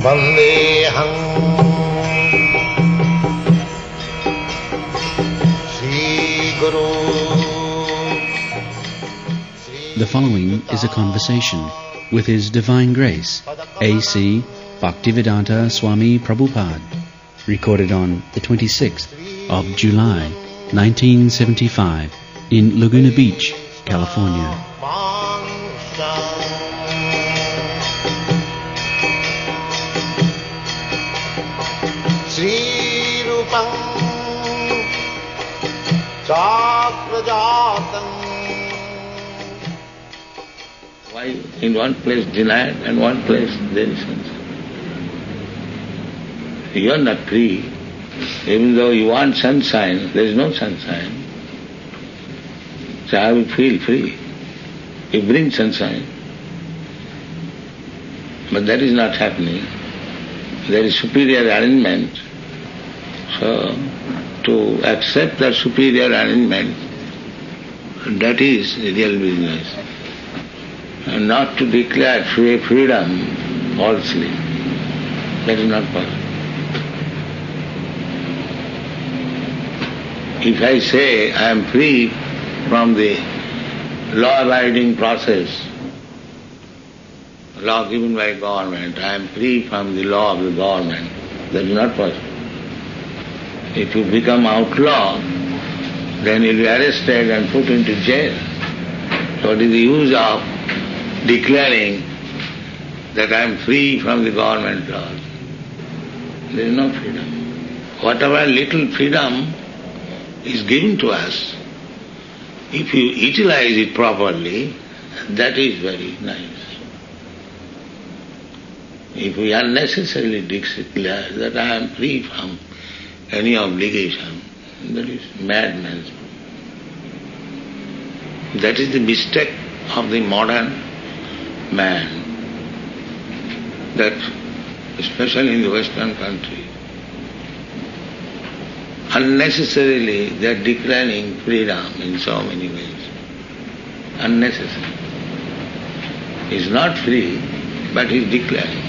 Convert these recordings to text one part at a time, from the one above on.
Vandeham Sri Guru. The following is a conversation with His Divine Grace, A.C. Bhaktivedanta Swami Prabhupada, recorded on the 26th of July, 1975, in Laguna Beach, California. Sri Rupam Chakrajatam. Why in one place denied and one place there is sunshine? You are not free. Even though you want sunshine, there is no sunshine. So how you feel free? You bring sunshine. But that is not happening. There is superior arrangement. So to accept that superior arrangement, that is the real business. And not to declare freedom falsely. That is not possible. If I say I am free from the law-abiding process, law given by government, I am free from the law of the government, that is not possible. If you become outlaw, then you will be arrested and put into jail. So what is the use of declaring that I am free from the government laws? There is no freedom. Whatever little freedom is given to us, if you utilize it properly, that is very nice. If we unnecessarily declare that I am free from any obligation, that is madness. That is the mistake of the modern man, that especially in the Western country, unnecessarily they are declaring freedom in so many ways. Unnecessary. He is not free, but he is declaring.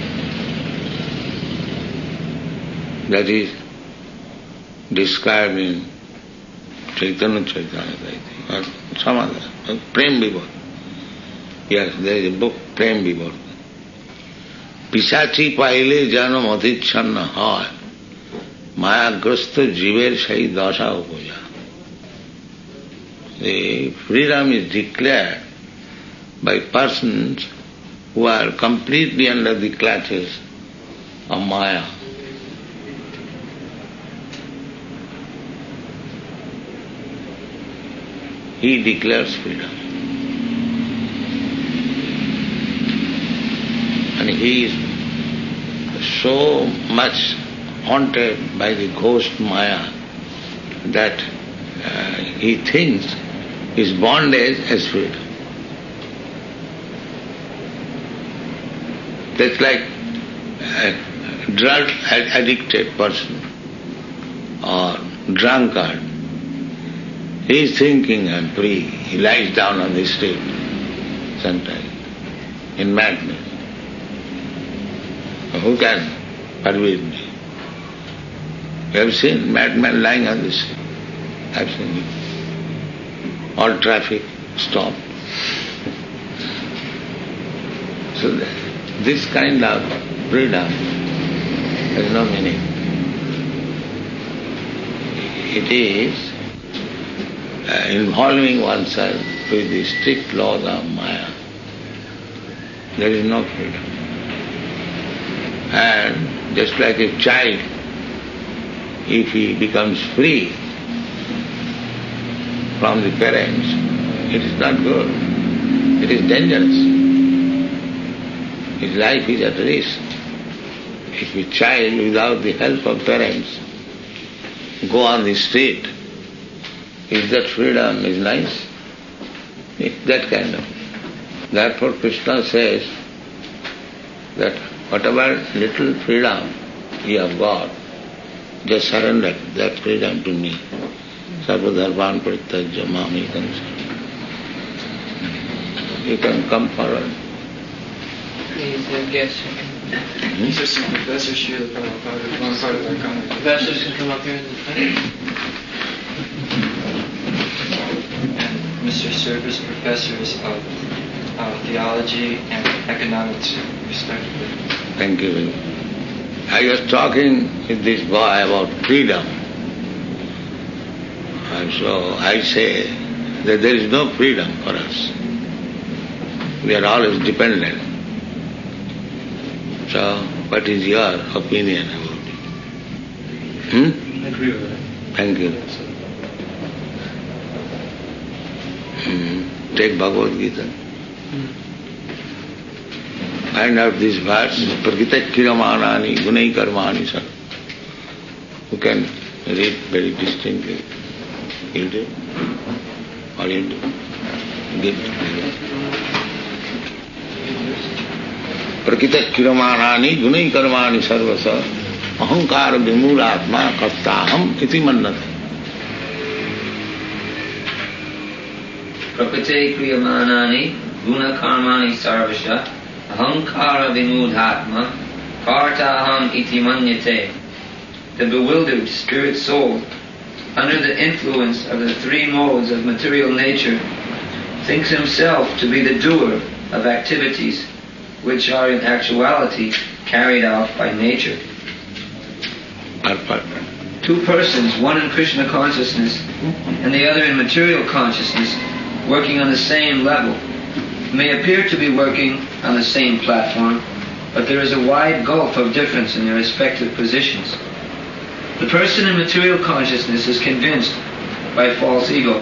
That is described in Chaitanya Chaitanya, I think, or some other, Prem Vibhor. Yes, there is a book, Prem Vibhor. Pisachi paile janam adhichanna hoy, mayagrasta jiver sai dasha upuja. The freedom is declared by persons who are completely under the clutches of Maya. He declares freedom. And he is so much haunted by the ghost Maya that he thinks his bondage as freedom. That's like a drug addicted person or drunkard. He is thinking I am free. He lies down on the street sometimes in madness. Who can persuade me? You have seen madmen lying on the street. I have seen it. All traffic stopped. So this kind of freedom has no meaning. It is involving oneself with the strict laws of Maya. There is no freedom. And just like a child, if he becomes free from the parents, it is not good. It is dangerous. His life is at risk. If a child without the help of parents go on the street, is that freedom is nice? It's that kind of. Therefore Krishna says that whatever little freedom you have got, just surrender that freedom to me. Sarvadharvan Parityajya Mamekam. You can come forward. Please, yes. These are some professors here that Prabhupada, one part of our congregation. Professors can come up here in the front. And Mr. Service professors of theology and economics, respectively. Thank you. I was talking with this boy about freedom. And so I say that there is no freedom for us. We are always dependent. So, what is your opinion about it? I agree with that. Thank you. Take Bhagavad Gita. Find out this verse, Prakita Kiramanani Gunai Karmani Sar. You can read very distinctly. You do? Or you do? Give it. Prakita Kiramanani Gunai Karmani Sarvasa Ahankara Vimulatma Kartaham Iti Mannate. Prakrite kriyamanani guna karmani sarvasha ahankara vimudhatma kartaham iti manyate. The bewildered spirit soul, under the influence of the three modes of material nature, thinks himself to be the doer of activities which are in actuality carried out by nature. Two persons, one in Krishna consciousness and the other in material consciousness, working on the same level, may appear to be working on the same platform, but there is a wide gulf of difference in their respective positions. The person in material consciousness is convinced by false ego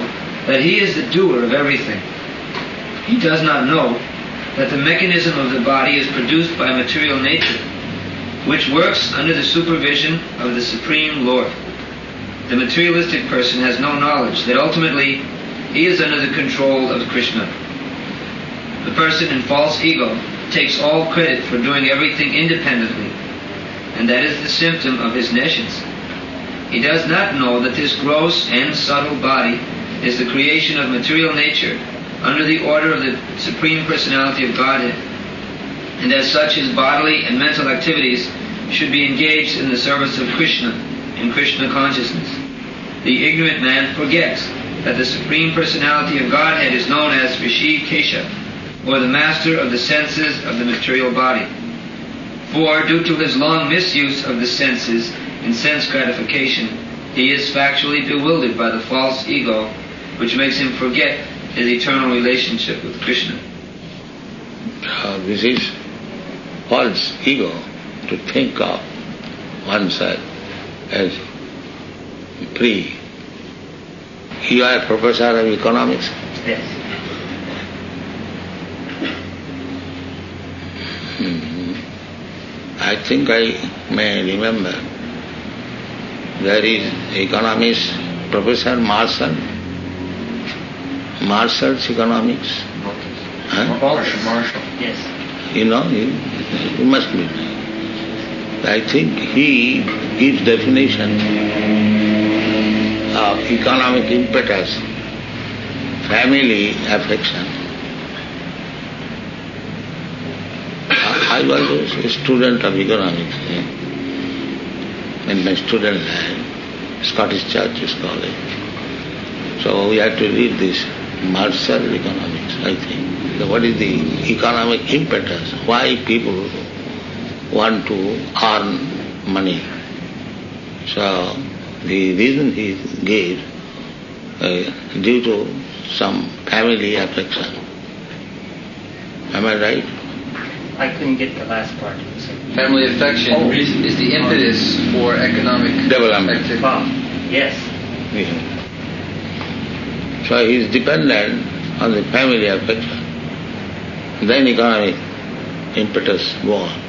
that he is the doer of everything. He does not know that the mechanism of the body is produced by material nature, which works under the supervision of the Supreme Lord. The materialistic person has no knowledge that ultimately he is under the control of Krishna. The person in false ego takes all credit for doing everything independently, and that is the symptom of his nescience. He does not know that this gross and subtle body is the creation of material nature under the order of the Supreme Personality of Godhead, and as such his bodily and mental activities should be engaged in the service of Krishna in Krishna consciousness. The ignorant man forgets that the Supreme Personality of Godhead is known as Rishi Kesha, or the master of the senses of the material body. For, due to his long misuse of the senses in sense gratification, he is factually bewildered by the false ego, which makes him forget his eternal relationship with Krishna. This is false ego, to think of oneself as free. You are a professor of economics? Yes. I think I may remember there is economist Professor Marshall. Marshall's economics. Huh? Marshall. Yes. You know, you must be. I think he gives definition of economic impetus, family affection. I was a student of economics in my student life, Scottish Church College. So we had to read this Marshall economics, I think. So what is the economic impetus? Why people want to earn money? So the reason he gave, due to some family affection. Am I right? I couldn't get the last part. Family affection is the impetus for economic Development. activity. Yes. Yeah. So he is dependent on the family affection. Then economic impetus go on.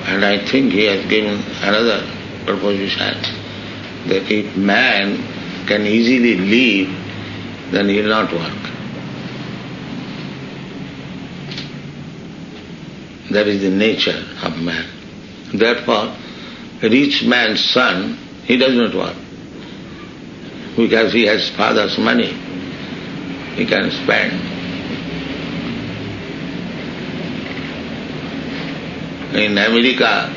And I think he has given another proposition that if man can easily live, then he will not work. That is the nature of man. Therefore, a rich man's son, he does not work. Because he has father's money, he can spend. In America,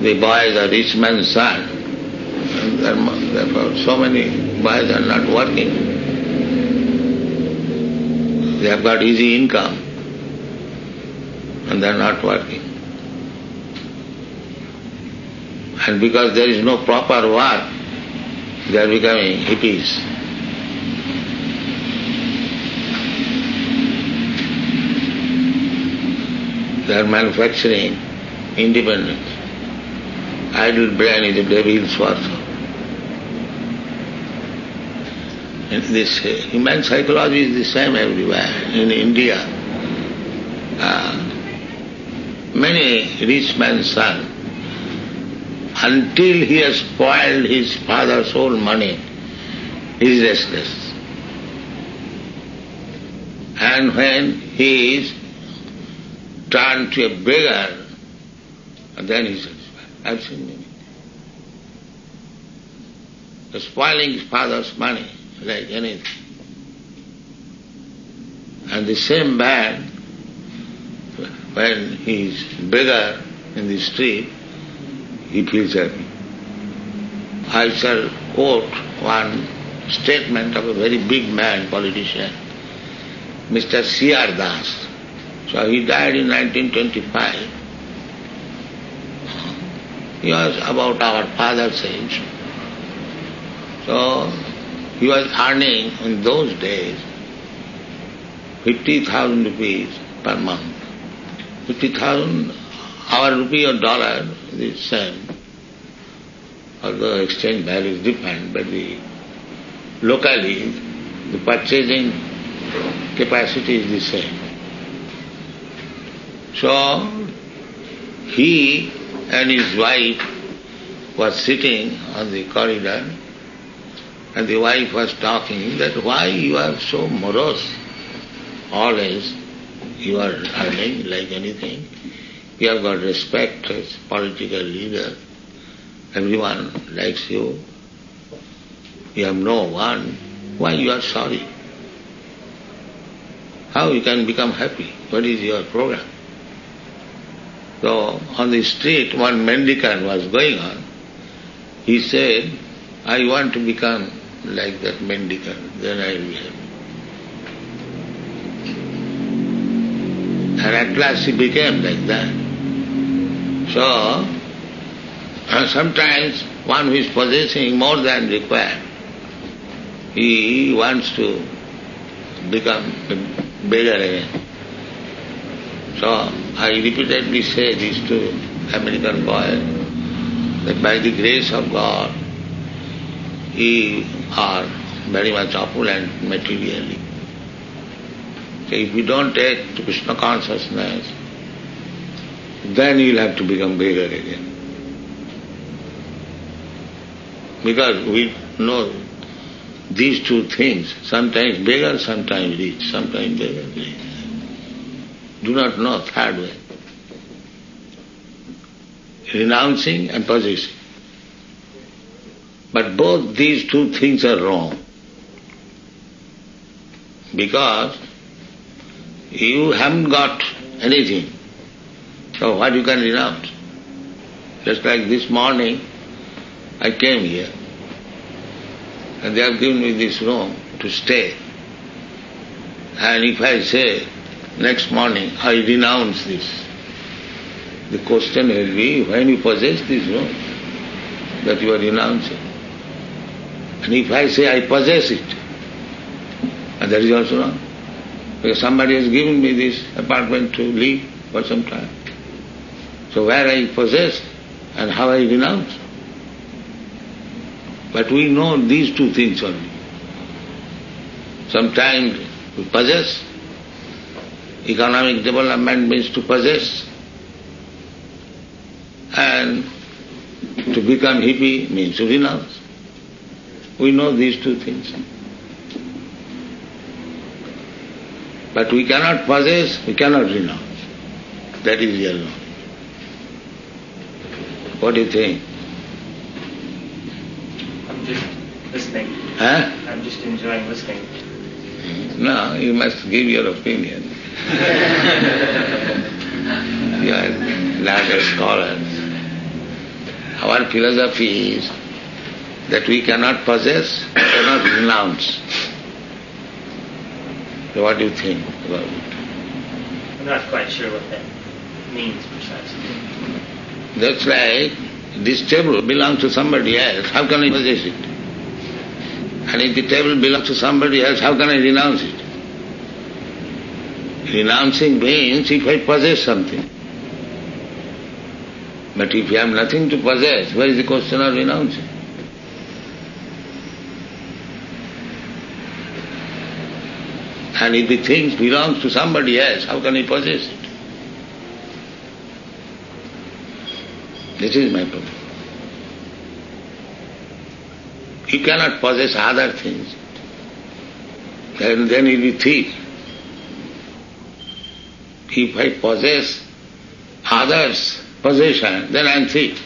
the boy is a rich man's son. And therefore, so many boys are not working. They have got easy income and they are not working. And because there is no proper work, they are becoming hippies. They are manufacturing independence. Idle brain is a devil's work. And this human psychology is the same everywhere. In India, many rich man's son, until he has spoiled his father's whole money, he is restless. And when he is turned to a beggar, then he is satisfied. I've seen many. Spoiling his father's money like anything. And the same man, when he is beggar in the street, he feels happy. I shall quote one statement of a very big man, politician, Mr. C.R. Das. So he died in 1925. He was about our father's age. So he was earning in those days 50,000 rupees per month. 50,000, our rupee or dollar is the same. Although exchange value is different, but locally the purchasing capacity is the same. So he and his wife was sitting on the corridor, and the wife was talking that why you are so morose. Always you are earning like anything. You have got respect as political leader. Everyone likes you. You have no one. Why you are sorry? How you can become happy? What is your program? So on the street one mendicant was going on. He said, I want to become like that mendicant, then I will be happy. And at last he became like that. So sometimes one who is possessing more than required, he wants to become a beggar again. So I repeatedly say this to American boys, that by the grace of God, ye are very much opulent materially. So if you don't take to Krishna consciousness, then you'll have to become beggar again. Because we know these two things, sometimes beggar, sometimes rich, sometimes beggar, rich. Do not know third way. Renouncing and possessing. But both these two things are wrong. Because you haven't got anything. So what you can renounce? Just like this morning, I came here and they have given me this room to stay. And if I say next morning I renounce this, the question will be, when you possess this room, that you are renouncing. And if I say I possess it, and that is also wrong. Because somebody has given me this apartment to live for some time. So where I possess and how I renounce. But we know these two things only. Sometimes we possess. Economic development means to possess. And to become hippie means to renounce. We know these two things. But we cannot possess, we cannot renounce. That is real knowledge. What do you think? I'm just listening. Huh? I'm just enjoying listening. No, you must give your opinion. You are larger scholars. Our philosophy is that we cannot possess, cannot renounce. So what do you think about it? I'm not quite sure what that means precisely. That's like this table belongs to somebody else. How can I possess it? And if the table belongs to somebody else, how can I renounce it? Renouncing means if I possess something. But if you have nothing to possess, where is the question of renouncing? And if the thing belongs to somebody else, how can I possess it? This is my problem. You cannot possess other things. Then you'll be thief. If I possess others' possession, then I am thief.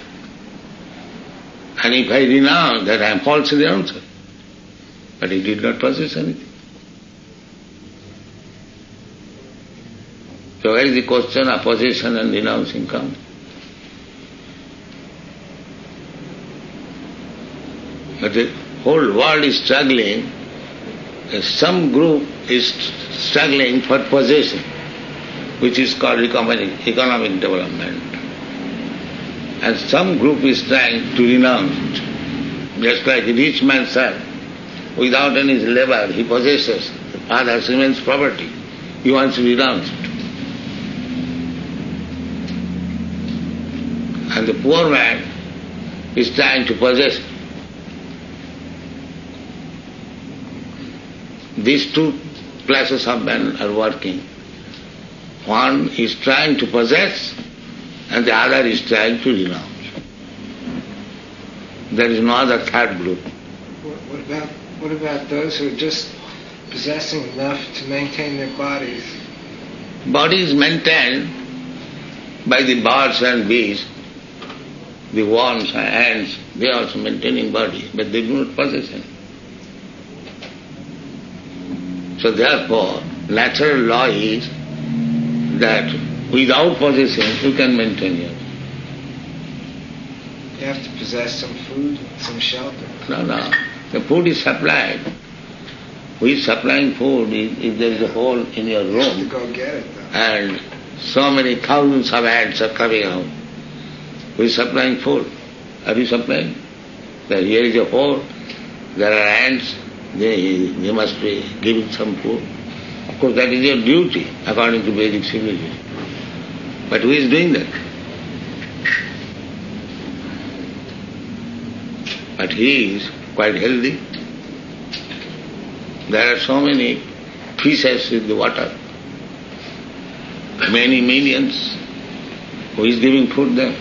And if I renounce, that I am false renouncer. But he did not possess anything. So where is the question of possession and renouncing come? But the whole world is struggling. Some group is struggling for possession, which is called economic development. And some group is trying to renounce. Just like a rich man's son, without any labor, he possesses the father's immense property. He wants to renounce it. And the poor man is trying to possess it. These two classes of men are working. One is trying to possess and the other is trying to renounce. There is no other third group. What about those who are just possessing enough to maintain their bodies? Body is maintained by the birds and bees, the worms and ants. They are also maintaining body, but they do not possess it. So therefore, natural law is that without possessing, you can maintain yourself. You have to possess some food, some shelter. No. The food is supplied. Who is supplying food? If there is a hole in your You have to room go get it, though. and so many thousands of ants are coming out, who is supplying food? Are you supplying? That here is a hole, there are ants, they must be giving some food. Of course, that is your duty according to Vedic civilization. But who is doing that? But he is quite healthy. There are so many fishes in the water, many millions. Who is giving food there?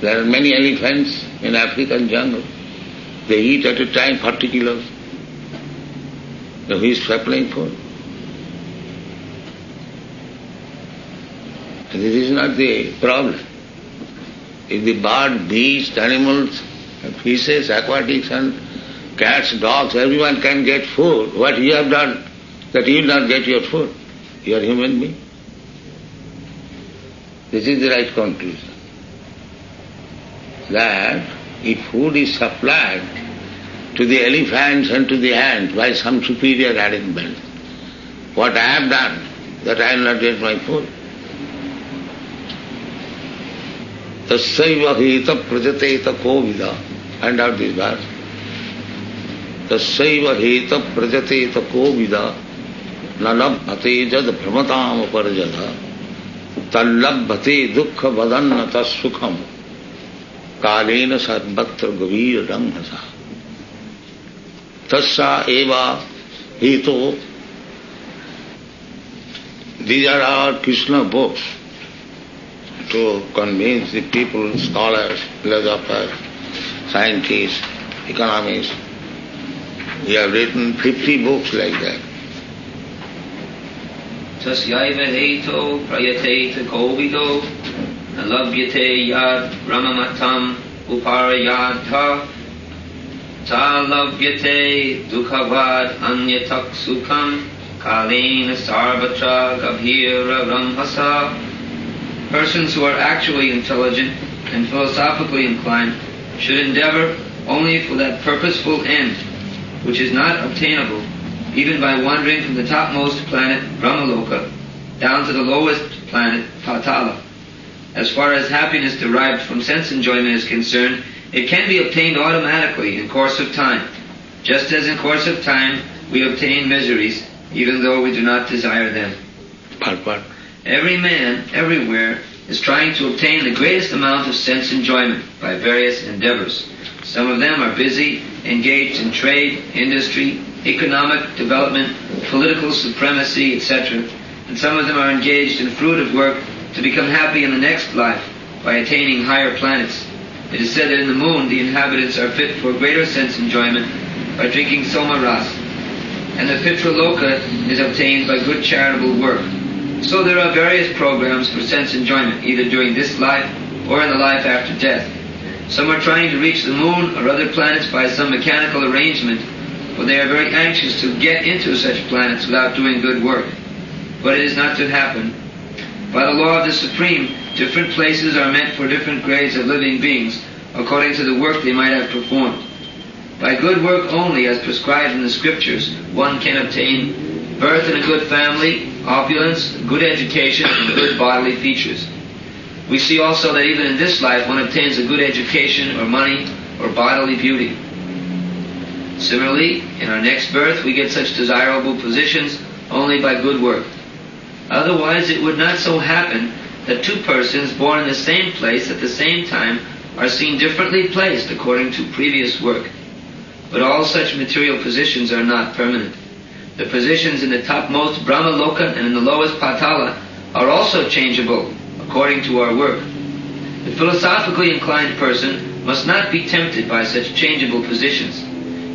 There are many elephants in African jungle. They eat at a time 40 kilos. So who is supplying food? And this is not the problem. If the bird, beasts, animals, fishes, aquatics and cats, dogs, everyone can get food, what you have done that you will not get your food? You are human being. This is the right conclusion. That if food is supplied to the elephants and to the ants by some superior arrangement, what I have done, that I will not get my food. Tassaiva heta prajateta kovida. Find out this verse. Tassaiva heta prajateta kovida nalabhate jad brahmatam parjada tallabhate dukkha vadanna tassukham kalena sarvatra gavir ranghasa. Tassa eva hito. These are our Krishna books to convince the people, scholars, philosophers, scientists, economists. We have written 50 books like that. Tasyaiva heto prayate kovido nalabhyate yad brahmamatam uparayadha talabhyate dukhavad anyatak sukham kalena sarvatra gabhira brahmasa Persons who are actually intelligent and philosophically inclined should endeavor only for that purposeful end, which is not obtainable even by wandering from the topmost planet, Brahmaloka, down to the lowest planet, Patala. As far as happiness derived from sense enjoyment is concerned, it can be obtained automatically in course of time, just as in course of time we obtain miseries, even though we do not desire them. Every man, everywhere, is trying to obtain the greatest amount of sense enjoyment by various endeavors. Some of them are busy, engaged in trade, industry, economic development, political supremacy, etc. And some of them are engaged in fruitive work to become happy in the next life by attaining higher planets. It is said that in the moon the inhabitants are fit for greater sense enjoyment by drinking soma ras, and the Pitraloka is obtained by good charitable work. So there are various programs for sense enjoyment, either during this life or in the life after death. Some are trying to reach the moon or other planets by some mechanical arrangement, for they are very anxious to get into such planets without doing good work. But it is not to happen. By the law of the Supreme, different places are meant for different grades of living beings, according to the work they might have performed. By good work only, as prescribed in the scriptures, one can obtain birth in a good family, opulence, good education, and good bodily features. We see also that even in this life one obtains a good education or money or bodily beauty. Similarly, in our next birth we get such desirable positions only by good work. Otherwise it would not so happen that two persons born in the same place at the same time are seen differently placed according to previous work. But all such material positions are not permanent. The positions in the topmost Brahmaloka and in the lowest Patala are also changeable according to our work. The philosophically inclined person must not be tempted by such changeable positions.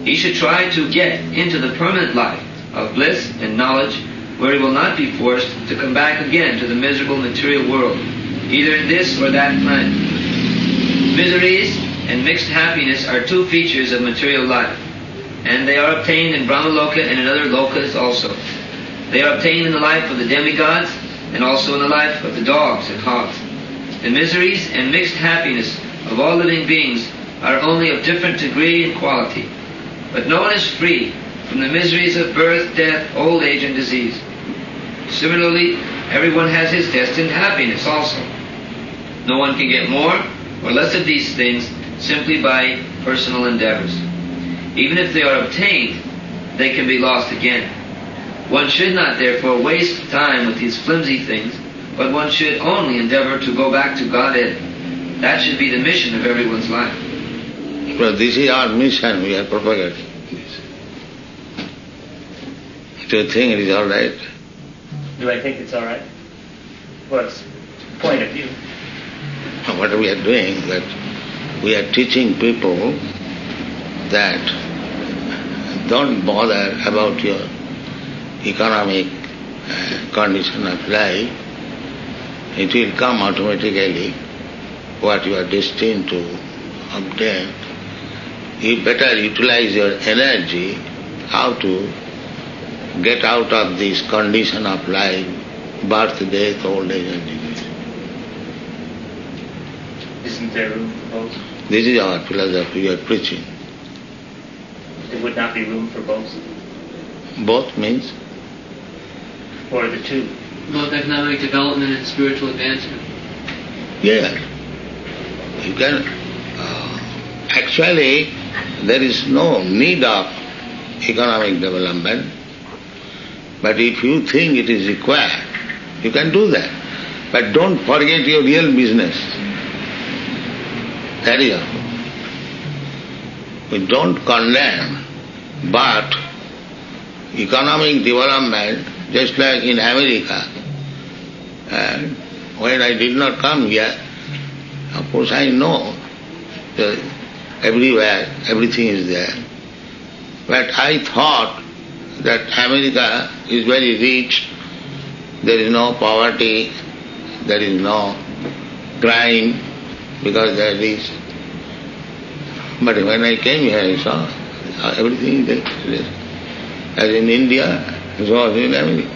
He should try to get into the permanent life of bliss and knowledge, where he will not be forced to come back again to the miserable material world, either in this or that planet. Miseries and mixed happiness are two features of material life, and they are obtained in Brahmaloka and in other lokas also. They are obtained in the life of the demigods and also in the life of the dogs and hogs. The miseries and mixed happiness of all living beings are only of different degree and quality, but no one is free from the miseries of birth, death, old age, and disease. Similarly, everyone has his destined happiness also. No one can get more or less of these things simply by personal endeavors. Even if they are obtained, they can be lost again. One should not therefore waste time with these flimsy things, but one should only endeavor to go back to Godhead. That should be the mission of everyone's life. Well, this is our mission, we are propagating this. Do you think it is all right? Do I think it's all right? Well, it's a point of view. What we are doing, that we are teaching people that don't bother about your economic condition of life. It will come automatically, what you are destined to obtain. You better utilize your energy how to get out of this condition of life, birth, death, old age and disease. Isn't there room for both? This is our philosophy we are preaching. There would not be room for both? Both means? Or the two? Both economic development and spiritual advancement. Yeah. You can... actually, there is no need of economic development, but if you think it is required, you can do that. But don't forget your real business. That is all. We don't condemn, but economic development, just like in America, and when I did not come here, of course I know that everywhere, everything is there. But I thought that America is very rich, there is no poverty, there is no crime, because they are rich. But when I came here, I saw everything is there. As in India, so as in America.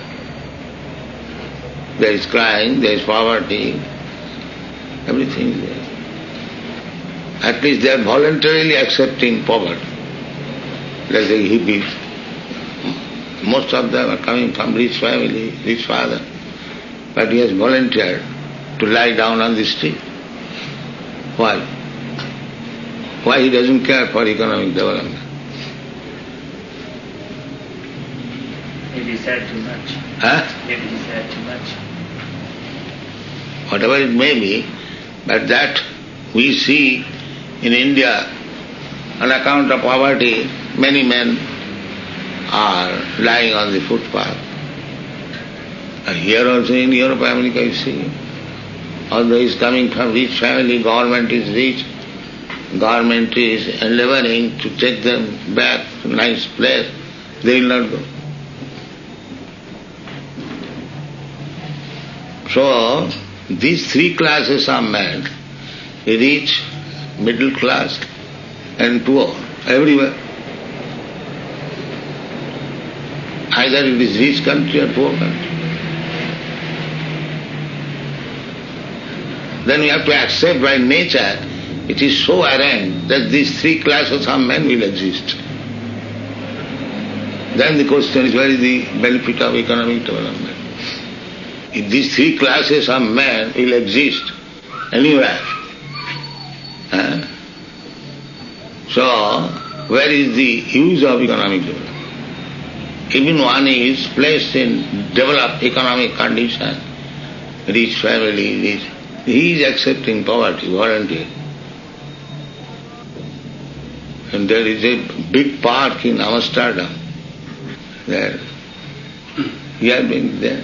There is crime, there is poverty, Everything is there. At least they are voluntarily accepting poverty. Like the hippies. Most of them are coming from rich family, rich father. But he has volunteered to lie down on the street. Why? Why he doesn't care for economic development? Maybe he said too much. Huh? Maybe he said too much. Whatever it may be, but that we see in India, on account of poverty, many men are lying on the footpath. And here also in Europe, America, you see, although he is coming from rich family, government is rich, government is endeavoring to take them back to a nice place, they will not go. So, these three classes are men, rich, middle class and poor, everywhere. Either it is rich country or poor country. Then we have to accept by nature, it is so arranged that these three classes of men will exist. Then the question is, where is the benefit of economic development? If these three classes of men will exist anywhere, so where is the use of economic development? Even one is placed in developed economic condition, rich family, rich, he is accepting poverty voluntarily. And there is a big park in Amsterdam. There. You have been there?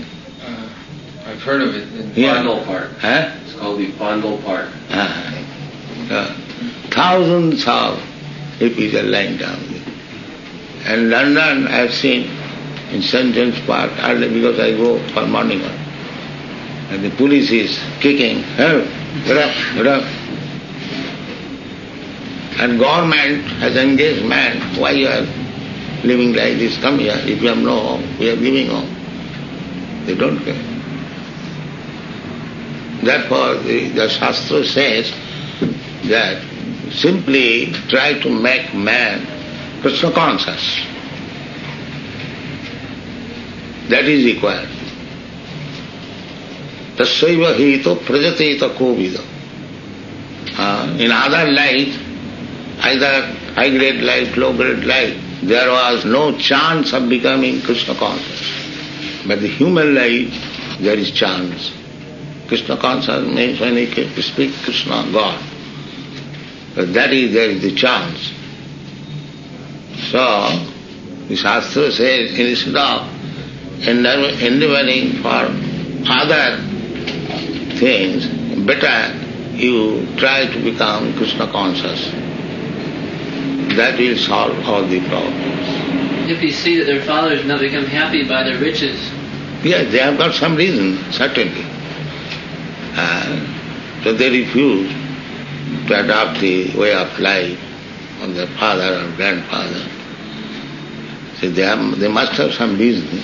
I've heard of it in Vondel Park. It's called the Vondel Park. Thousands of hippies are lying down there. And London I have seen in St. James Park, early because I go for morning walk. And the police is kicking, hey, get up, get up. And government has engaged man, why you are living like this? Come here, if you have no home, we are giving home. They don't care. Therefore, the Shastra says that simply try to make man Krishna conscious. That is required. Tasyaiva hito prajateta kovida. In other life, either high-grade life, low-grade life, there was no chance of becoming Krishna conscious. But the human life, there is chance. Krishna conscious means when he speak Krishna, God. But that is, there is the chance. So, the Shastra says, instead of endeavoring for other things, better you try to become Krishna conscious. That will solve all the problems. If you see that their fathers not become happy by their riches. Yes, they have got some reason, certainly. So they refuse to adopt the way of life of their father or grandfather. So they must have some reason.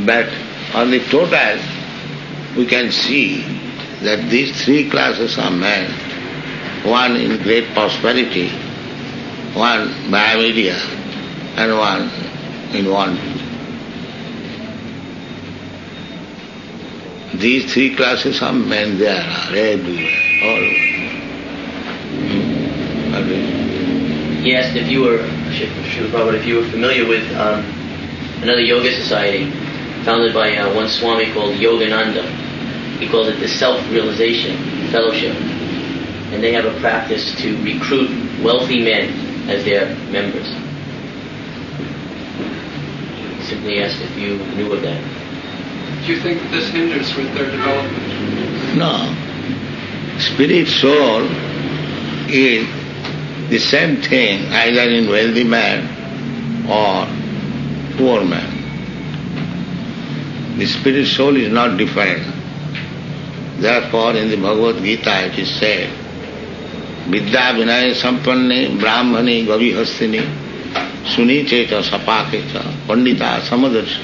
But on the total, we can see that these three classes of men, one in great prosperity, one by media, and one in want. These three classes of men there are everywhere, all over. He asked if you were, Srila Prabhupada, if you were familiar with another yoga society founded by one Swami called Yogananda. He calls it the Self-Realization Fellowship. And they have a practice to recruit wealthy men as their members. He simply asked if you knew of that. Do you think that this hinders with their development? No. Spirit soul is the same thing either in wealthy man or poor man. The spirit soul is not different. Therefore in the Bhagavad Gita it is said, Vidya vinaya sampanne brahmane gavihastini sunichecha sapakecha pandita samadarshi.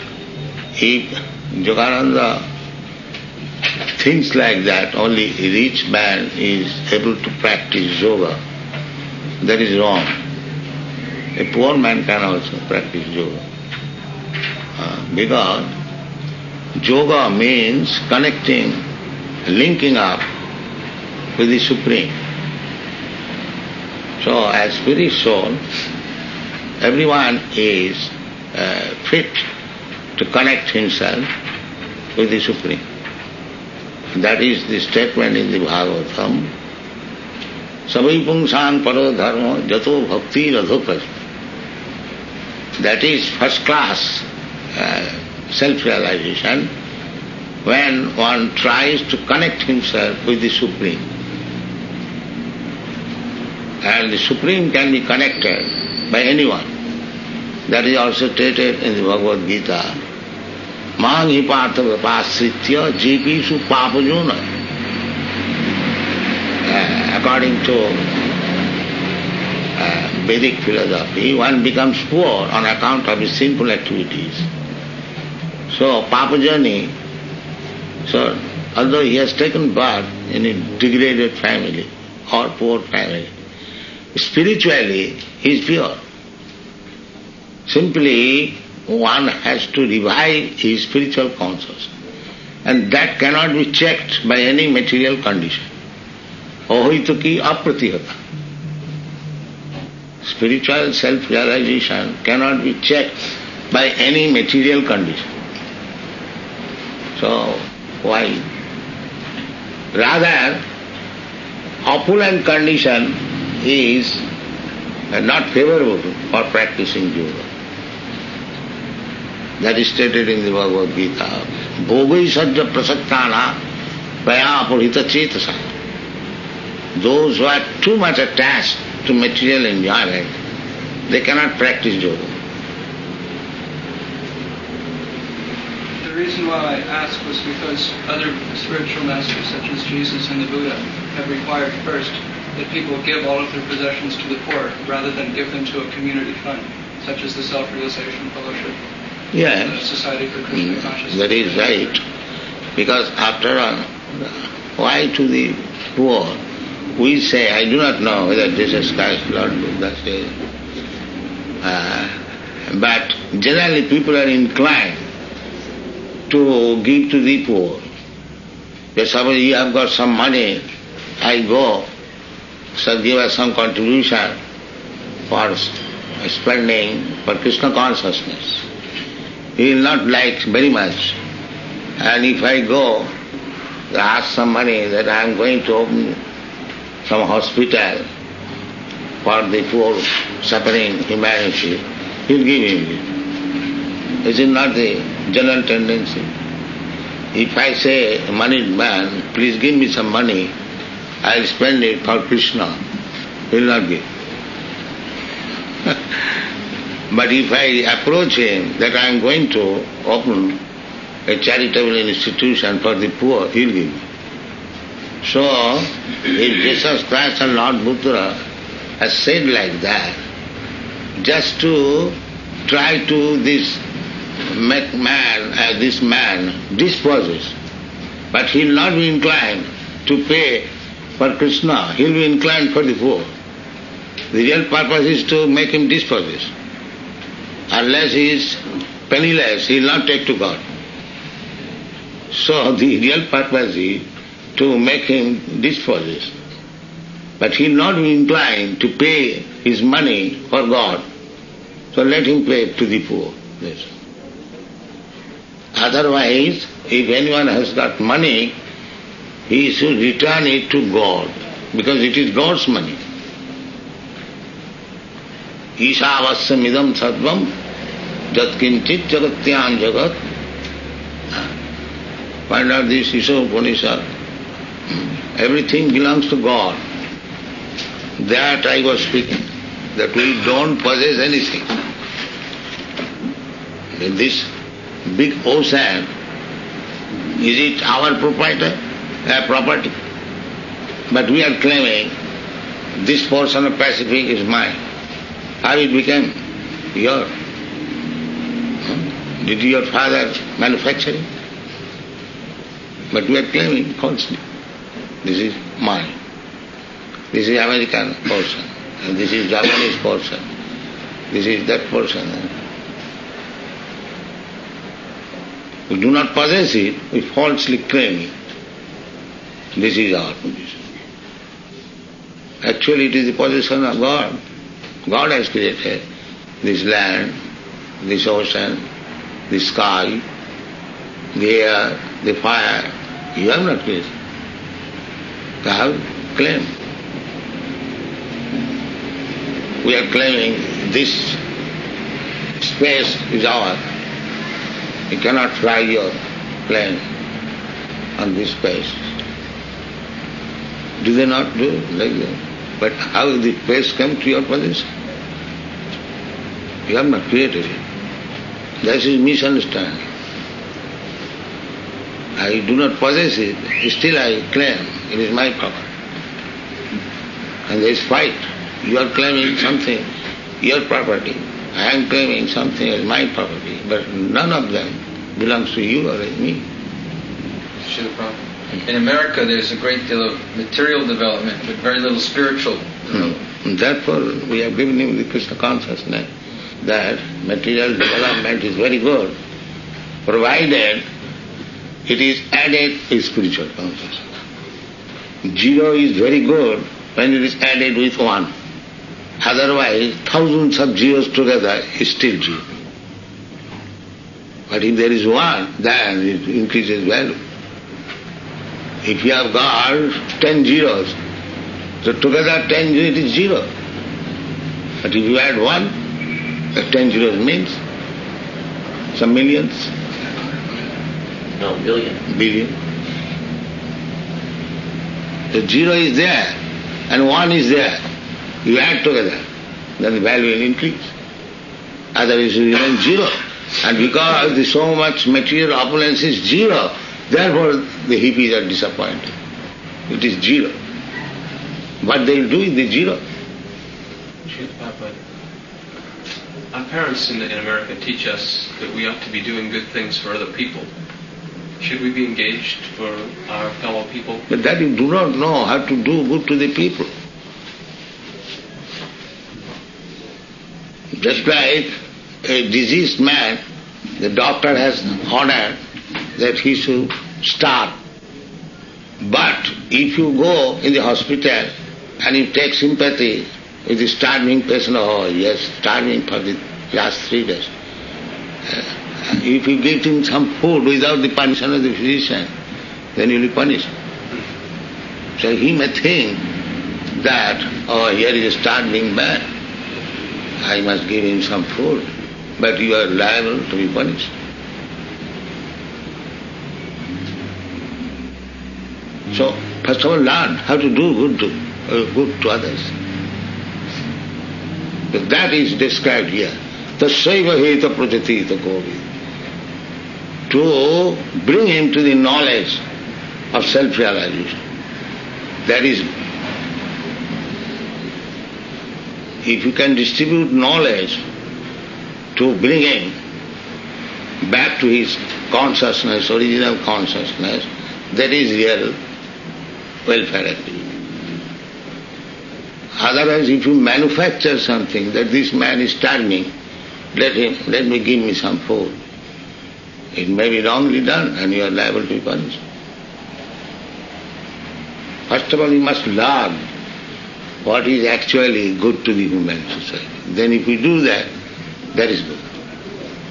If Yogananda thinks like that only a rich man is able to practice yoga, that is wrong. A poor man can also practice yoga. Because yoga means connecting, linking up with the Supreme. So as spirit soul, everyone is fit to connect himself with the Supreme. That is the statement in the Bhagavatam. Savai pungsang paro dharma jato bhakti radhokas. That is first class self-realization when one tries to connect himself with the Supreme. And the Supreme can be connected by anyone. That is also stated in the Bhagavad Gita. Mang hi partha vipasritya jepisu papajuna. According to Vedic philosophy, one becomes poor on account of his sinful activities. So papajani, so although he has taken birth in a degraded family or poor family, spiritually he is pure. Simply one has to revive his spiritual consciousness, and that cannot be checked by any material condition. Ahoituki apratihata. Spiritual self-realization cannot be checked by any material condition. So why? Rather, opulent condition is not favorable for practicing yoga. That is stated in the Bhagavad Gita. Bhogai sajja prasaktana paya apurhita cetasa. Those who are too much attached to material enjoyment, they cannot practice yoga. The reason why I asked was because other spiritual masters such as Jesus and the Buddha have required first that people give all of their possessions to the poor rather than give them to a community fund, such as the Self-Realization Fellowship. Yes, the Society for Krishna Consciousness. that is right. Because after all, why to the poor? We say, I do not know whether this is Christ Lord Buddha says, but generally people are inclined to give to the poor. If suppose you have got some money, I go, so give us some contribution for spending for Krishna consciousness. He will not like very much. And if I go, ask some money that I am going to open some hospital for the poor suffering humanity, he will give him. This is not the general tendency. If I say, moneyed man, please give me some money, I will spend it for Krishna, he will not give. But if I approach him that I am going to open a charitable institution for the poor, he will give me. So, if Jesus Christ and Lord Buddha has said like that, just to try to make this man disposes, but he will not be inclined to pay for Krishna, he will be inclined for the poor. The real purpose is to make him disposes. Unless he is penniless, he will not take to God. So the real purpose is to make him disposes. But he will not be inclined to pay his money for God. So let him pay to the poor. Yes. Otherwise, if anyone has got money, he should return it to God, because it is God's money. Ishavasya idam sattvam jat kinchit jagatyam jagat. Find out this Isha Upanishad. Everything belongs to God. That I was speaking, that we don't possess anything. In this big ocean, is it our property? But we are claiming this portion of Pacific is mine. How it became your? Did your father manufacture it? But we are claiming falsely. This is mine. This is American portion. And this is Japanese portion. This is that portion. We do not possess it, we falsely claim it. This is our position. Actually it is the possession of God. God has created this land, this ocean, the sky, the air, the fire. You have not created. You have claimed. We are claiming this space is ours. You cannot fly your plane on this space. Do they not do like that? But how did the space come to your possession? You have not created it. That is misunderstanding. I do not possess it, still I claim it is my property. And there is fight. You are claiming something, your property. I am claiming something as my property, but none of them belongs to you or me. In America there's a great deal of material development, but very little spiritual development. Therefore we have given him the Krishna consciousness that material development is very good, provided it is added with spiritual consciousness. Zero is very good when it is added with one. Otherwise, thousands of zeros together is still zero. But if there is one, then it increases value. If you have got 10 zeros, so together 10 zeros is zero. But if you add one, the 10 zeros means some millions. No, billion. Billion. The zero is there and one is there. You add together, then the value will increase. Otherwise it remains zero. And because the so much material opulence is zero, therefore the hippies are disappointed. It is zero. What they will do is the zero. Our parents in America teach us that we ought to be doing good things for other people. Should we be engaged for our fellow people? But that you do not know how to do good to the people. Just like a diseased man, the doctor has ordered that he should starve. But if you go in the hospital and you take sympathy with the starving patient, oh yes, starving for the last 3 days. If you give him some food without the permission of the physician, then you will be punished. So he may think that, oh, here is a starving man, I must give him some food, but you are liable to be punished. So, first of all, learn how to do good to others. So that is described here. Tasaiva heta prajatita govi. To bring him to the knowledge of self-realization. That is, if you can distribute knowledge to bring him back to his consciousness, original consciousness, that is real welfare activity. Otherwise, if you manufacture something that this man is starving, let me give me some food. It may be wrongly done and you are liable to be punished. First of all, you must learn what is actually good to the human society. Then if we do that, that is good.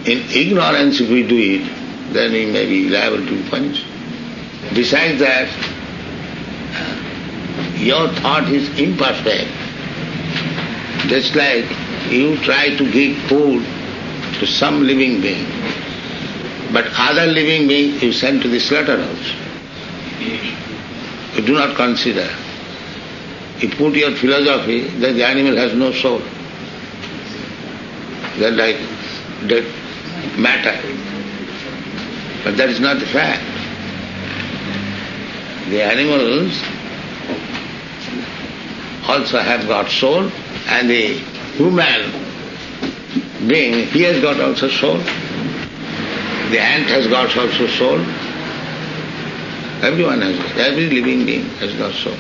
In ignorance if we do it, then we may be liable to be punished. Besides that, your thought is imperfect. Just like you try to give food to some living being, but other living being you send to the slaughterhouse. You do not consider. You put your philosophy that the animal has no soul. They are like dead matter. But that is not the fact. The animals also have got soul, and the human being, he has got also soul. The ant has got also soul. Everyone has got. Every living being has got soul.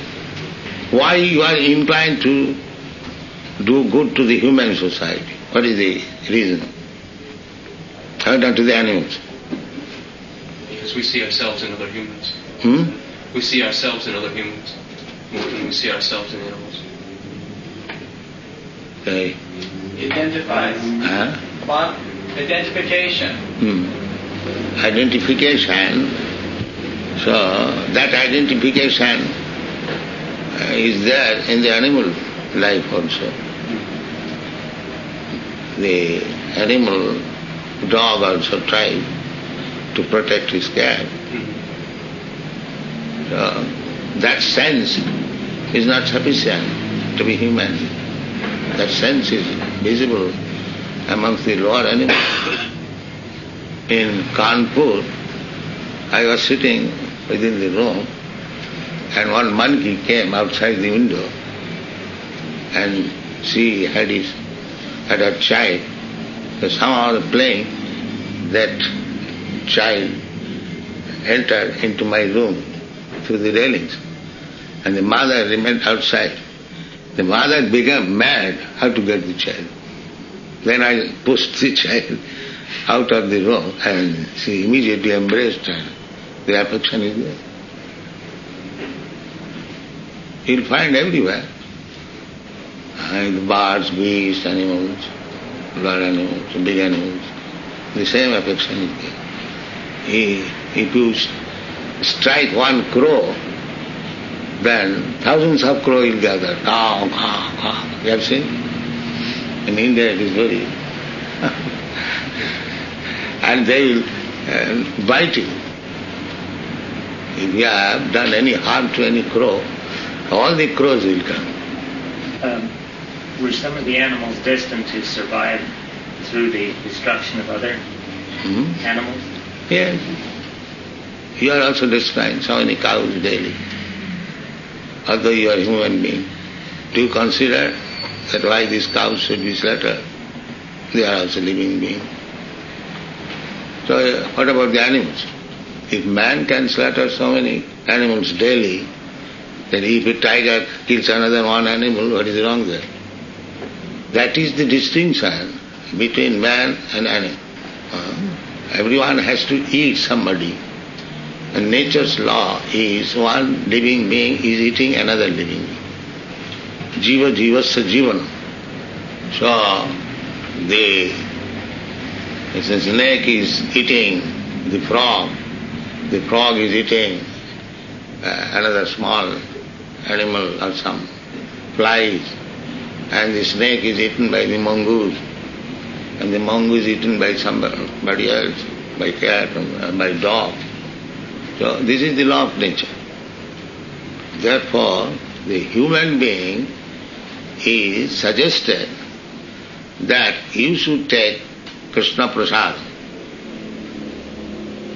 Why you are inclined to do good to the human society? What is the reason? How done to the animals? Because we see ourselves in other humans. Hmm? We see ourselves in other humans more than we see ourselves in animals. Okay. Identifies. Huh? What? Identification. Identification. So that identification is there in the animal life also. The animal dog also tried to protect his cat. So that sense is not sufficient to be human. That sense is visible amongst the lower animals. In Kanpur, I was sitting within the room and one monkey came outside the window and she had her child. So somehow playing, that child entered into my room through the railings and the mother remained outside. The mother became mad how to get the child. Then I pushed the child out of the room and she immediately embraced her. The affection is there. You'll find everywhere. The birds, beasts, animals, large animals, big animals. The same affection is there. If you strike one crow, then thousands of crows will gather. Caw, caw, caw. You have seen? In India it is very... and they will bite you. If you have done any harm to any crow, all the crows will come. Were some of the animals destined to survive through the destruction of other animals? Yes. You are also destroying so many cows daily. Although you are a human being, do you consider that why these cows should be slaughtered? They are also living beings. So what about the animals? If man can slaughter so many animals daily, then if a tiger kills another one animal, what is wrong there? That is the distinction between man and animal. Everyone has to eat somebody. And nature's law is one living being is eating another living being. Jiva jivasya jivanam. So the snake is eating the frog is eating another small animal or some flies, and the snake is eaten by the mongoose, and the mongoose is eaten by somebody else, by cat, by dog. So this is the law of nature. Therefore, the human being is suggested that you should take Krishna Prasad.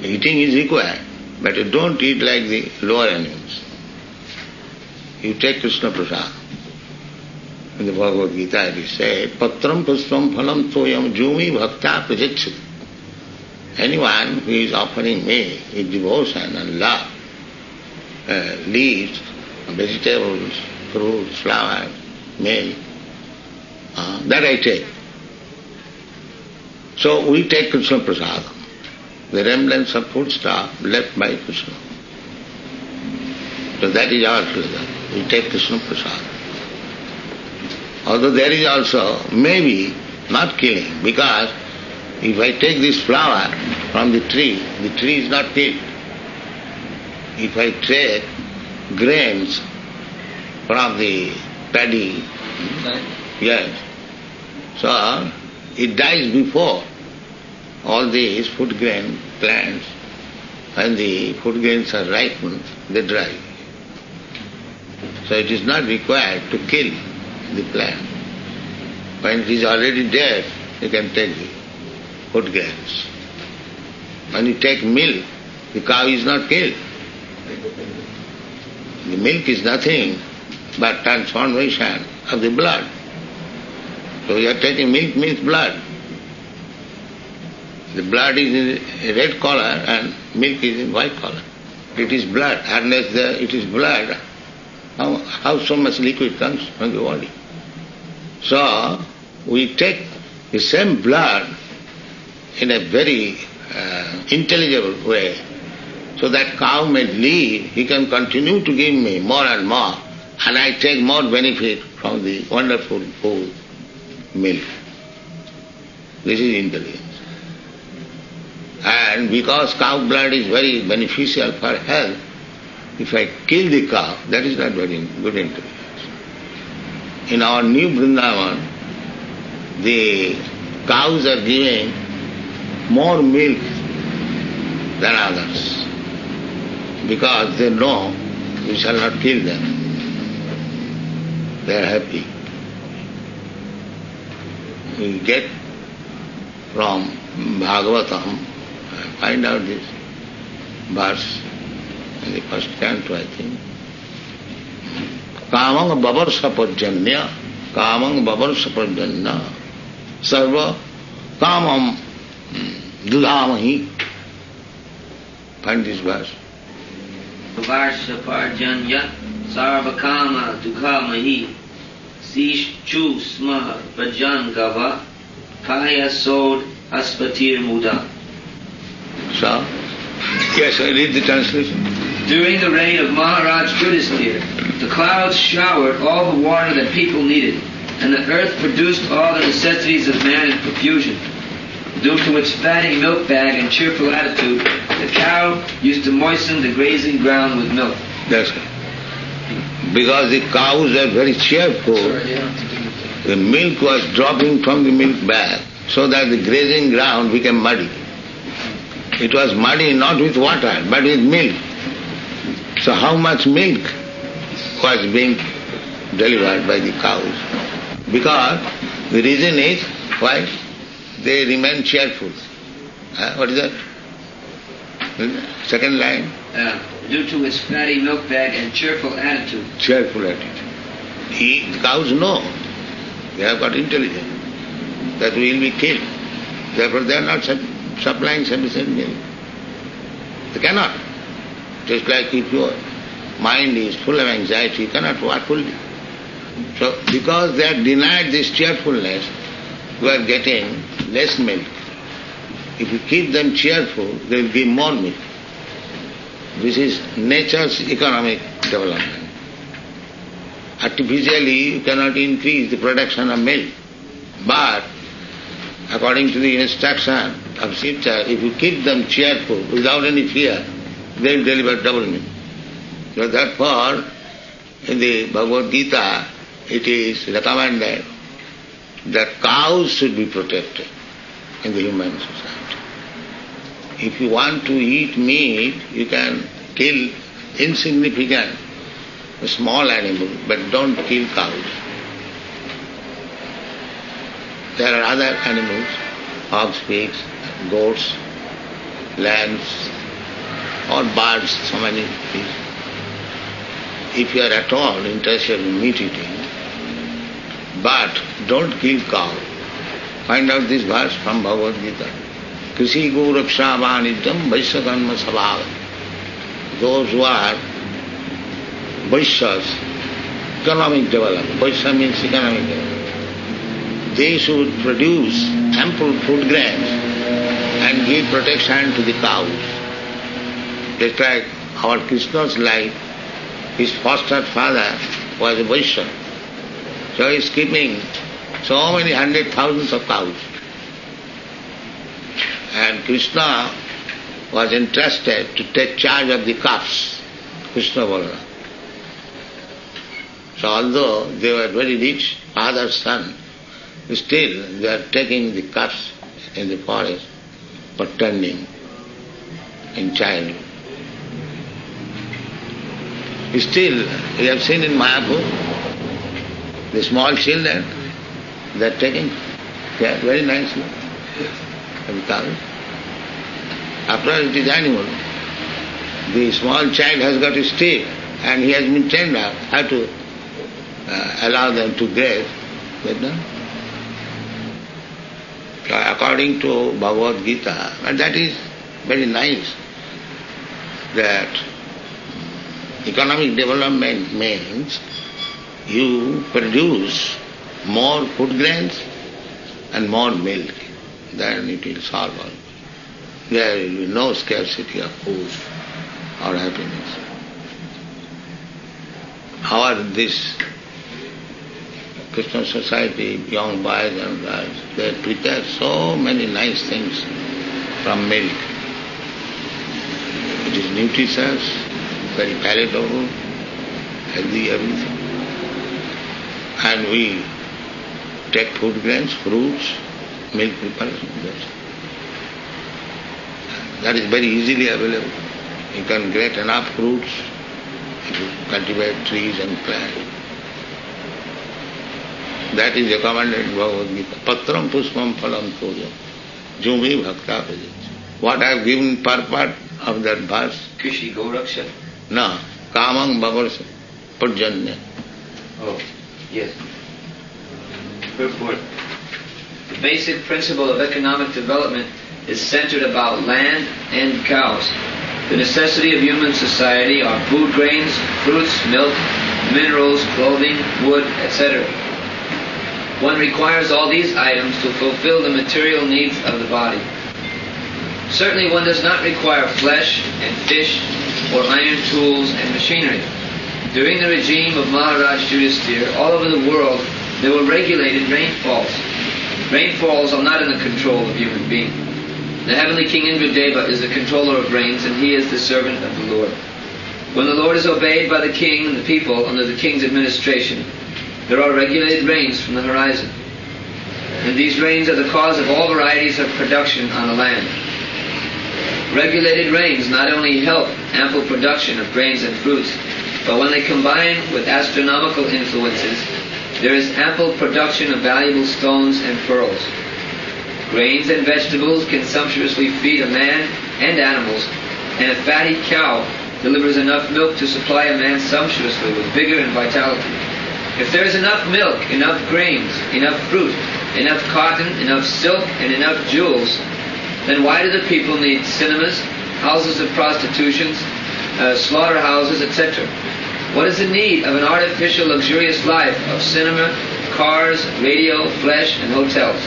Eating is required, but you don't eat like the lower animals. You take Krishna Prasad. In the Bhagavad Gita it is said, Patram puspam phalam toyam jumi bhakta prajachati. Anyone who is offering me with devotion and love, leaves, vegetables, fruits, flowers, milk, that I take. So we take Krishna Prasadam, the remnants of food stuff left by Krishna. So that is our pleasure. We take Krishna Prasadam. Although there is also maybe not killing, because if I take this flower from the tree is not killed. If I take grains from the paddy, yes, so it dies before all these food grain plants. When the food grains are ripened, they dry. So it is not required to kill the plant. When it is already dead, you can take the food grains. When you take milk, the cow is not killed. The milk is nothing but transformation of the blood. So you are taking milk means blood. The blood is in a red color and milk is in white color. It is blood. Unless it is blood, how so much liquid comes from the body? So, we take the same blood in a very intelligible way, so that cow may live, he can continue to give me more and more, and I take more benefit from the wonderful food, milk. This is intelligence. And because cow blood is very beneficial for health, if I kill the cow, that is not very good intelligence. In our new Vrindavan, the cows are giving more milk than others, because they know we shall not kill them. They are happy. We get from Bhagavatam, find out this verse in the first canto, I think. Kamang bavarsa pajanya, kamang bavarsa pajanya, sarva kamam dudhamahi. Find this verse. Varsha parjanya sarvakama dukhamahi sishchu sma vajan gava kaya sod aspatir muda. So, yes, I read the translation. During the reign of Maharaj Yudhisthira, the clouds showered all the water that people needed, and the earth produced all the necessities of man in profusion. Due to its fatty milk bag and cheerful attitude, the cow used to moisten the grazing ground with milk. That's right. Because the cows are very cheerful, the milk was dropping from the milk bag, so that the grazing ground became muddy. It was muddy not with water, but with milk. So how much milk was being delivered by the cows? Because the reason is why they remain cheerful. What is that? Second line? Due to its fatty milk bag and cheerful attitude. Cheerful attitude. The cows know, they have got intelligence, that we will be killed. Therefore they are not supplying sufficient milk. They cannot. Just like if your mind is full of anxiety, you cannot work fully. So because they are denied this cheerfulness, you are getting less milk. If you keep them cheerful, they will give more milk. This is nature's economic development. Artificially, you cannot increase the production of milk. But according to the instruction of Scripture, if you keep them cheerful without any fear, they will deliver double milk. So therefore, in the Bhagavad Gita, it is recommended that cows should be protected in the human society. If you want to eat meat, you can kill insignificant, small animals, but don't kill cows. There are other animals, hogs, pigs, goats, lambs, or birds, so many things. If you are at all interested in meat eating, but don't kill cow. Find out this verse from Bhagavad Gita. Krishi Gauraksha Vanidam Vaishyakarma Sabhava. Those who are Vaishyas, economic development, Vaishya means economic development, they should produce ample food grains and give protection to the cows. Just like our Krishna's life, his foster father was a Vaishya. So he is keeping so many hundred thousands of cows. And Krishna was entrusted to take charge of the calves, Krishna Balram. So although they were very rich, father's son, still they are taking the calves in the forest for tending in childhood. Still, we have seen in Mayapur, the small children, they are taking care very nicely of the cows. After all, it is animal. The small child has got a stick and he has been trained up how to allow them to graze. So according to Bhagavad Gita, and that is very nice, that Economic development means you produce more food grains and more milk, then it will solve all. There will be no scarcity of food or happiness. Our this Krishna society, young boys and girls, they prepare so many nice things from milk. It is nutritious, very palatable, healthy, everything. And we take food grains, fruits, milk preparation. That is very easily available. You can get enough fruits if you cultivate trees and plants. That is recommended in Bhagavad Gita. Patram puspam phalam toyam. Jumi bhakta bhajit. What I have given per part of that verse? Krishi Goraksha. No. Kamang bhavarsa purjanya. Oh, yes. Purport. The basic principle of economic development is centered about land and cows. The necessity of human society are food grains, fruits, milk, minerals, clothing, wood, etc. One requires all these items to fulfill the material needs of the body. Certainly one does not require flesh and fish or iron tools and machinery. During the regime of Maharaj Yudhisthira, all over the world there were regulated rainfalls. Rainfalls are not in the control of human beings. The heavenly King Indradeva is the controller of rains, and he is the servant of the Lord. When the Lord is obeyed by the king and the people under the king's administration, there are regulated rains from the horizon. And these rains are the cause of all varieties of production on the land. Regulated rains not only help ample production of grains and fruits, but when they combine with astronomical influences, there is ample production of valuable stones and pearls. Grains and vegetables can sumptuously feed a man and animals, and a fatty cow delivers enough milk to supply a man sumptuously with vigor and vitality. If there is enough milk, enough grains, enough fruit, enough cotton, enough silk, and enough jewels, then why do the people need cinemas, houses of prostitution, slaughterhouses, etc.? What is the need of an artificial, luxurious life of cinema, cars, radio, flesh, and hotels?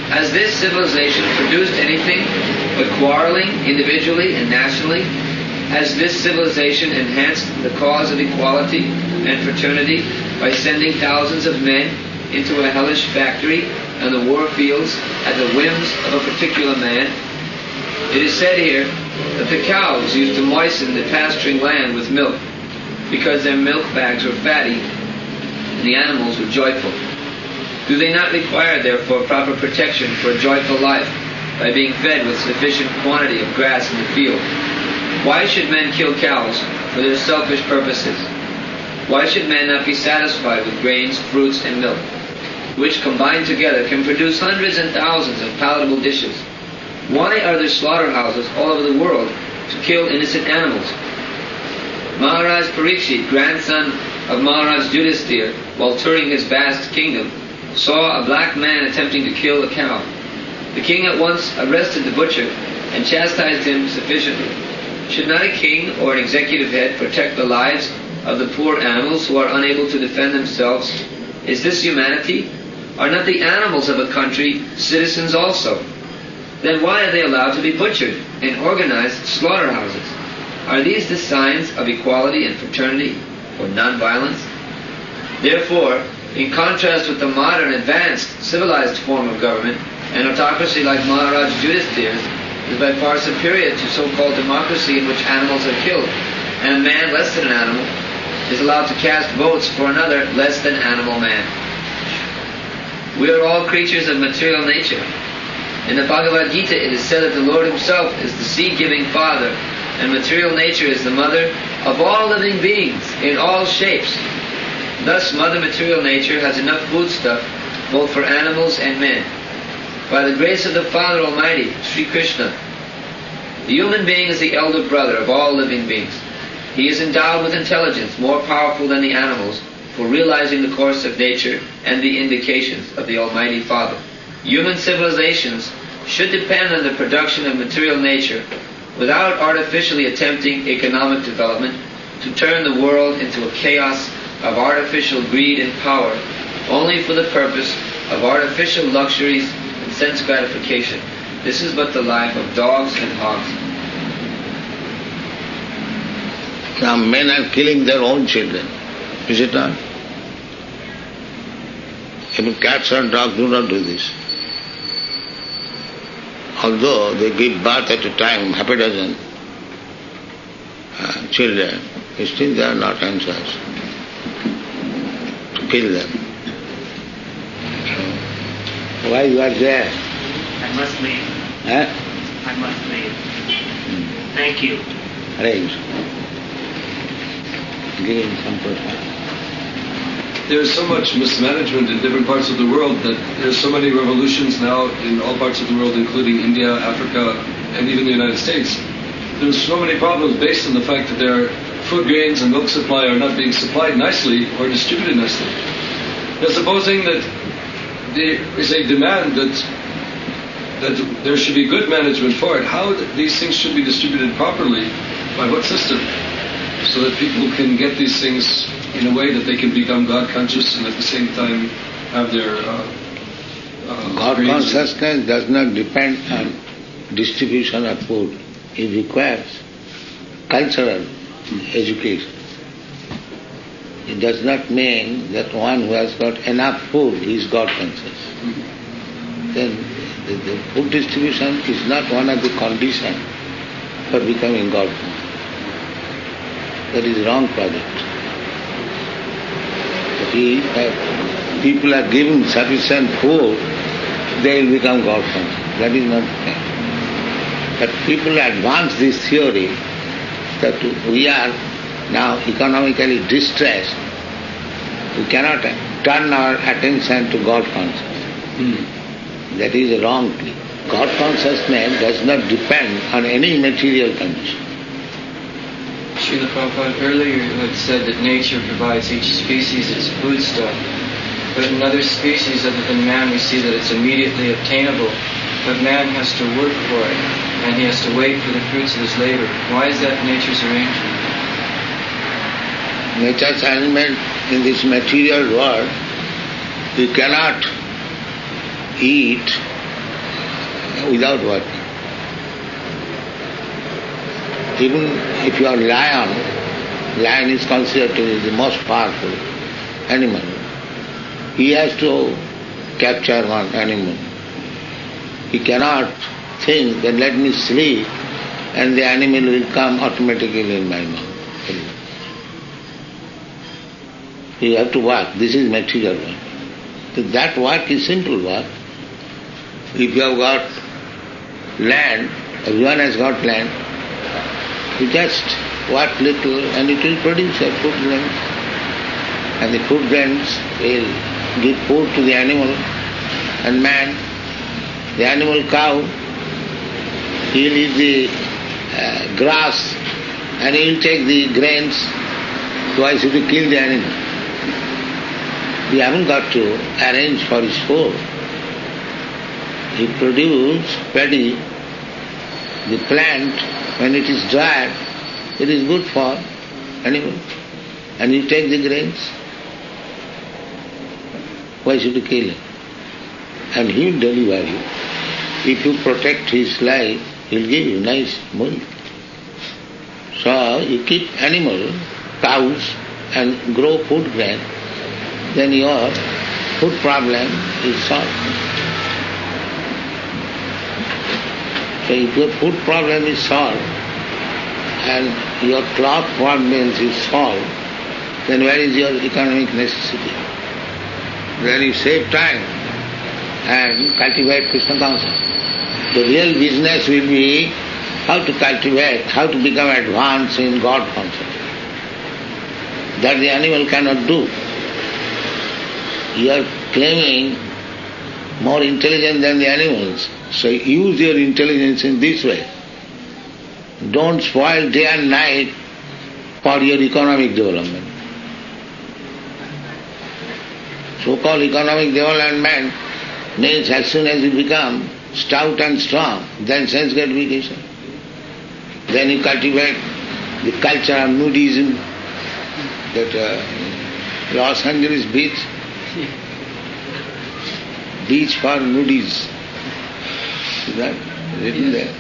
Has this civilization produced anything but quarreling individually and nationally? Has this civilization enhanced the cause of equality and fraternity by sending thousands of men into a hellish factory on the war fields at the whims of a particular man? It is said here that the cows used to moisten the pasturing land with milk because their milk bags were fatty and the animals were joyful. Do they not require, therefore, proper protection for a joyful life by being fed with sufficient quantity of grass in the field? Why should men kill cows for their selfish purposes? Why should men not be satisfied with grains, fruits, and milk, which combined together can produce hundreds and thousands of palatable dishes? Why are there slaughterhouses all over the world to kill innocent animals? Maharaj Parikshit, grandson of Maharaj Yudhisthira, while touring his vast kingdom, saw a black man attempting to kill a cow. The king at once arrested the butcher and chastised him sufficiently. Should not a king or an executive head protect the lives of the poor animals who are unable to defend themselves? Is this humanity? Are not the animals of a country citizens also? Then why are they allowed to be butchered in organized slaughterhouses? Are these the signs of equality and fraternity or non-violence? Therefore, in contrast with the modern, advanced, civilized form of government, an autocracy like Maharaj Yudhisthira's is by far superior to so-called democracy in which animals are killed, and a man less than an animal is allowed to cast votes for another less than animal man. We are all creatures of material nature. In the Bhagavad Gita it is said that the Lord himself is the seed-giving father, and material nature is the mother of all living beings in all shapes. Thus, Mother Material Nature has enough foodstuff both for animals and men. By the grace of the Father Almighty, Sri Krishna, the human being is the elder brother of all living beings. He is endowed with intelligence more powerful than the animals for realizing the course of nature and the indications of the Almighty Father. Human civilizations should depend on the production of material nature without artificially attempting economic development to turn the world into a chaos of artificial greed and power, only for the purpose of artificial luxuries and sense gratification. This is but the life of dogs and hogs. Now men are killing their own children, is it not? Even cats and dogs do not do this. Although they give birth at a time, half a dozen children, still they are not answers to kill them. So, why you are there? I must leave. Huh? I must leave. Thank you. Arrange. Give him some person. There is so much mismanagement in different parts of the world that there's so many revolutions now in all parts of the world, including India, Africa, and even the United States. There's so many problems based on the fact that their food grains and milk supply are not being supplied nicely or distributed nicely. Now, supposing that there is a demand that there should be good management for it, how these things should be distributed properly, by what system, so that people can get these things in a way that they can become God conscious and at the same time have their God consciousness does not depend on distribution of food. It requires cultural education. It does not mean that one who has got enough food is God conscious. Then the food distribution is not one of the conditions for becoming God conscious. That is wrong project. If people are given sufficient food, they will become God conscious. That is not the thing. But people advance this theory that we are now economically distressed. We cannot turn our attention to God consciousness. That is a wrong thing. God consciousness does not depend on any material condition. Srila Prabhupada, earlier you had said that nature provides each species its foodstuff, but in other species other than man we see that it's immediately obtainable, but man has to work for it, and he has to wait for the fruits of his labor. Why is that nature's arrangement? Nature's arrangement in this material world, you cannot eat without working. Even if you are lion is considered to be the most powerful animal. He has to capture one animal. He cannot think that let me sleep and the animal will come automatically in my mouth. You have to work. This is material work. So that work is simple work. If you have got land, everyone has got land, you just work little and it will produce a food grains. And the food grains will give food to the animal and man. The animal cow, he will eat the grass and he will take the grains. Why should you kill the animal? We haven't got to arrange for his food. He produces paddy, the plant, when it is dried, it is good for animal. And you take the grains. Why should you kill him? And he will deliver you. If you protect his life, he will give you nice milk. So you keep animal, cows, and grow food grain, then your food problem is solved. So if your food problem is solved and your cloth problem is solved, then where is your economic necessity? Then you save time and cultivate Krishna consciousness. The real business will be how to cultivate, how to become advanced in God consciousness. That the animal cannot do. You are claiming more intelligent than the animals. So use your intelligence in this way. Don't spoil day and night for your economic development. So-called economic development means as soon as you become stout and strong, then sense gratification. Then you cultivate the culture of nudism, that Los Angeles beach for nudies. Is that written there?